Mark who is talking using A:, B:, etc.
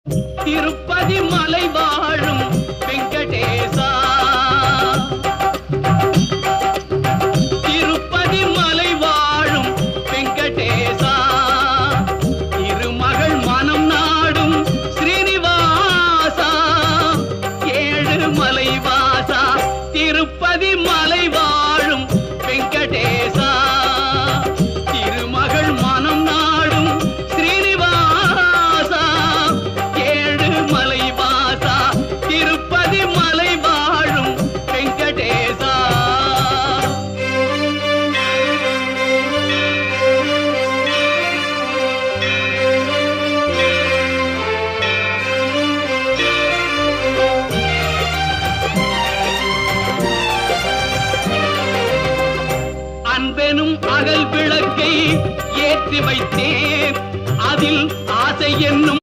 A: திருப்பதி மலை வாழும் வெங்கடேசா, திருப்பதி மலை வாழும் வெங்கடேசா, திருமகள் மனம் நாடும் ஸ்ரீனிவாசா, ஏழு மலை வாசா, திருப்பதி மலை வாழும் வெங்கடேசா, திருமகள் மனம் நாடும் ஸ்ரீனிவாசா, ஏழு மலை வாசா, திருப்பதி மலை வாழும் வெங்கடேசா. அன்பெனும் அகல் விளக்கை ஏற்றி வைத்தேன், அதில் ஆசை என்னும்